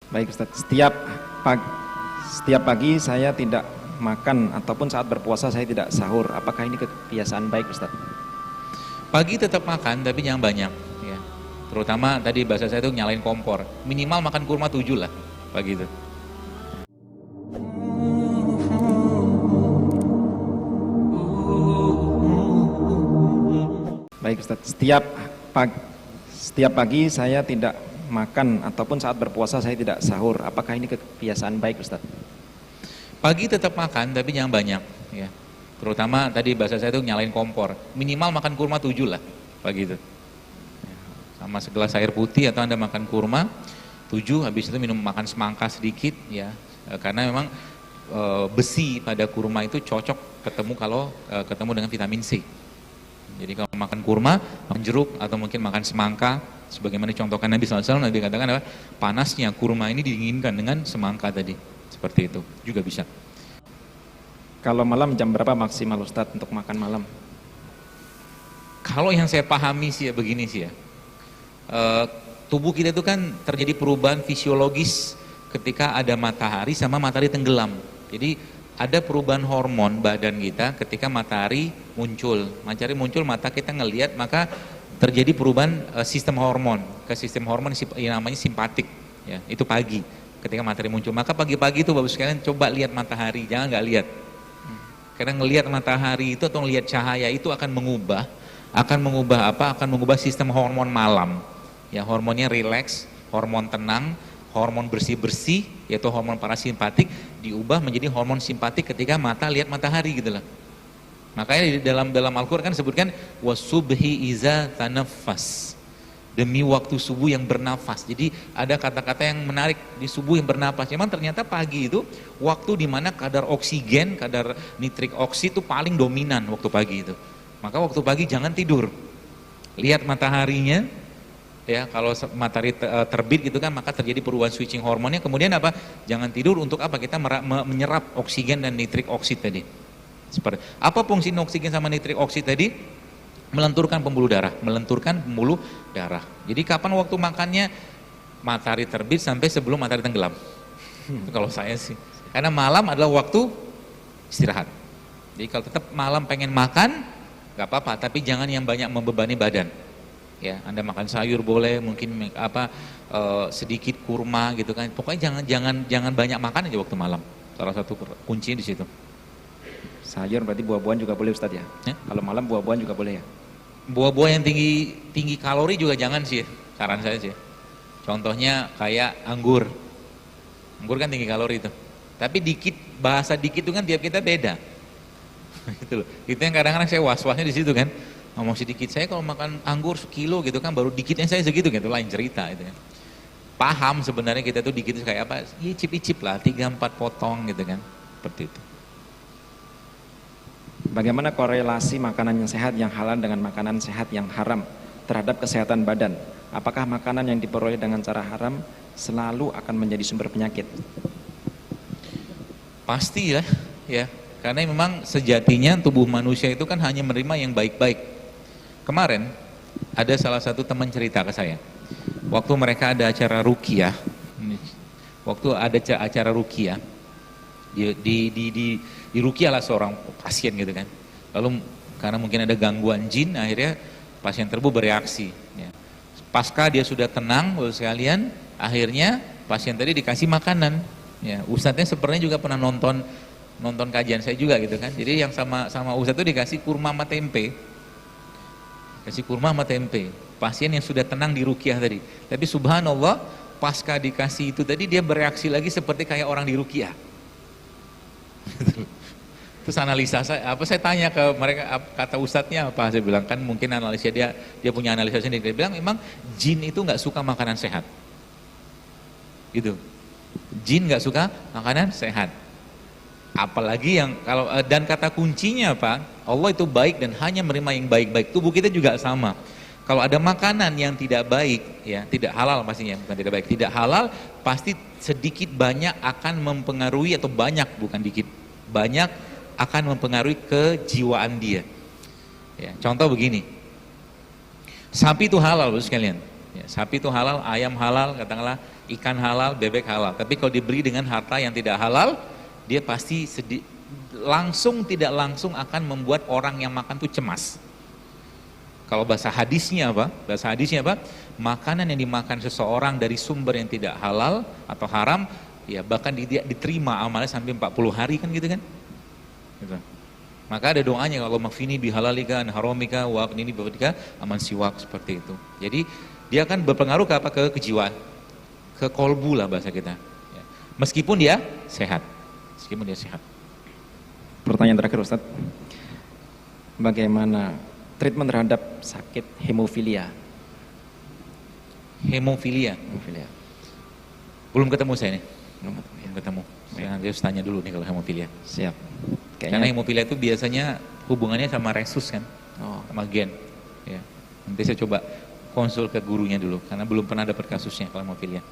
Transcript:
Baik Ustadz, setiap pagi saya tidak makan ataupun saat berpuasa saya tidak sahur. Apakah ini kebiasaan baik Ustadz? Pagi tetap makan tapi jangan banyak ya. Terutama tadi bahasa saya itu nyalain kompor. Minimal makan kurma 7 lah pagi itu. Baik Ustadz, setiap pagi saya tidak makan ataupun saat berpuasa saya tidak sahur. Apakah ini kebiasaan baik Ustadz? Pagi tetap makan tapi jangan banyak ya. Terutama tadi bahasa saya itu nyalain kompor. Minimal makan kurma 7 lah pagi itu. Ya, sama segelas air putih atau Anda makan kurma 7, habis itu makan semangka sedikit ya. Karena memang besi pada kurma itu cocok ketemu dengan vitamin C. Jadi kalau makan kurma, makan jeruk atau mungkin makan semangka, sebagaimana contohkan Nabi SAW, Nabi katakan apa? Panasnya kurma ini didinginkan dengan semangka tadi. Seperti itu juga bisa. Kalau malam jam berapa maksimal Ustadz untuk makan malam? Kalau yang saya pahami sih ya begini sih ya, tubuh kita itu kan terjadi perubahan fisiologis ketika ada matahari sama matahari tenggelam. Jadi ada perubahan hormon badan kita ketika matahari muncul. Matahari muncul, mata kita ngelihat, maka terjadi perubahan sistem hormon ke sistem hormon yang namanya simpatik. Ya, itu pagi ketika matahari muncul. Maka pagi-pagi itu bagus sekalian coba lihat matahari, jangan nggak lihat. Karena ngelihat matahari itu atau ngelihat cahaya itu akan mengubah apa? Akan mengubah sistem hormon malam. Ya, hormonnya rileks, hormon tenang, hormon bersih-bersih, yaitu hormon parasimpatik diubah menjadi hormon simpatik ketika mata lihat matahari gitu lah. Makanya di dalam Al-Qur'an kan disebutkan wasubhi iza tanaffas. Demi waktu subuh yang bernafas. Jadi ada kata-kata yang menarik di subuh yang bernafas. Memang ternyata pagi itu waktu di mana kadar oksigen, kadar nitrik oksid itu paling dominan waktu pagi itu. Maka waktu pagi jangan tidur. Lihat mataharinya. Ya, kalau matahari terbit gitu kan, maka terjadi perubahan switching hormonnya. Kemudian apa? Jangan tidur untuk apa? Kita menyerap oksigen dan nitrik oksid tadi. Seperti apa fungsi oksigen sama nitrik oksid tadi? Melenturkan pembuluh darah. Jadi kapan waktu makannya? Matahari terbit sampai sebelum matahari tenggelam. Kalau saya sih. Karena malam adalah waktu istirahat. Jadi kalau tetap malam pengen makan, nggak apa-apa, tapi jangan yang banyak membebani badan. Ya, Anda makan sayur boleh, mungkin sedikit kurma gitu kan. Pokoknya jangan banyak makan aja waktu malam. Salah satu kuncinya di situ. Sayur berarti buah-buahan juga boleh Ustadz ya? Kalau malam buah-buahan juga boleh ya? Buah-buah yang tinggi kalori juga jangan sih, saran saya sih. Contohnya kayak anggur. Anggur kan tinggi kalori itu. Tapi bahasa dikit itu kan tiap kita beda. Gitu loh. Itu yang kadang-kadang saya was-wasnya di situ kan. Ngomong sedikit, saya kalau makan anggur sekilo gitu kan baru dikitnya saya segitu gitu, lain cerita itu kan. Paham sebenarnya kita tuh dikit itu kayak apa? Icip-icip lah, 3-4 potong gitu kan. Seperti itu. Bagaimana korelasi makanan yang sehat yang halal dengan makanan sehat yang haram terhadap kesehatan badan? Apakah makanan yang diperoleh dengan cara haram selalu akan menjadi sumber penyakit? Pasti ya. Karena memang sejatinya tubuh manusia itu kan hanya menerima yang baik-baik. Kemarin ada salah satu teman cerita ke saya. Waktu mereka ada acara ruqyah, di ruqyah lah seorang pasien gitu kan. Lalu karena mungkin ada gangguan jin, akhirnya pasien tersebut bereaksi. Ya. Pasca dia sudah tenang, bapak sekalian, akhirnya pasien tadi dikasih makanan. Ya, ustadznya sebenarnya juga pernah nonton kajian saya juga gitu kan. Jadi yang sama ustadz itu dikasih kurma sama tempe. Pasien yang sudah tenang di ruqyah tadi. Tapi subhanallah, pasca dikasih itu tadi dia bereaksi lagi seperti kayak orang di ruqyah. Terus analisa saya tanya ke mereka, kata ustadznya apa? Saya bilang kan mungkin analisa dia punya analisa sendiri. Dia bilang memang jin itu nggak suka makanan sehat. Gitu. Jin nggak suka makanan sehat. Apalagi yang dan kata kuncinya apa? Allah itu baik dan hanya menerima yang baik-baik. Tubuh kita juga sama. Kalau ada makanan yang tidak baik, ya tidak halal pastinya, bukan tidak baik, tidak halal, pasti sedikit banyak akan mempengaruhi atau banyak bukan dikit, banyak akan mempengaruhi kejiwaan dia. Ya, contoh begini, sapi itu halal, bos sekalian. Ya, sapi itu halal, ayam halal, katakanlah Ikan halal, bebek halal. Tapi kalau dibeli dengan harta yang tidak halal, dia pasti langsung tidak langsung akan membuat orang yang makan tuh cemas. Kalau bahasa hadisnya apa? Bahasa hadisnya apa? Makanan yang dimakan seseorang dari sumber yang tidak halal atau haram, ya bahkan diterima amalnya sampai 40 hari kan gitu kan? Gitu. Maka ada doanya, kalau makfini bihalalika an haramika wa qnini biwadika aman siwak, seperti itu. Jadi dia akan berpengaruh ke apa? Ke kejiwaan, ke kolbu lah bahasa kita. Ya. Meskipun dia sehat. Meskipun dia sehat. Pertanyaan terakhir Ustaz, bagaimana treatment terhadap sakit hemofilia? Hemofilia. Hemofilia. Belum ketemu saya nih. Belum ketemu, ya. Belum ketemu. Saya nanti harus tanya dulu nih kalau hemofilia. Siap. Karena hemofilia itu biasanya hubungannya sama resus kan, sama gen. Ya. Nanti saya coba konsul ke gurunya dulu, karena belum pernah dapat kasusnya kalau hemofilia.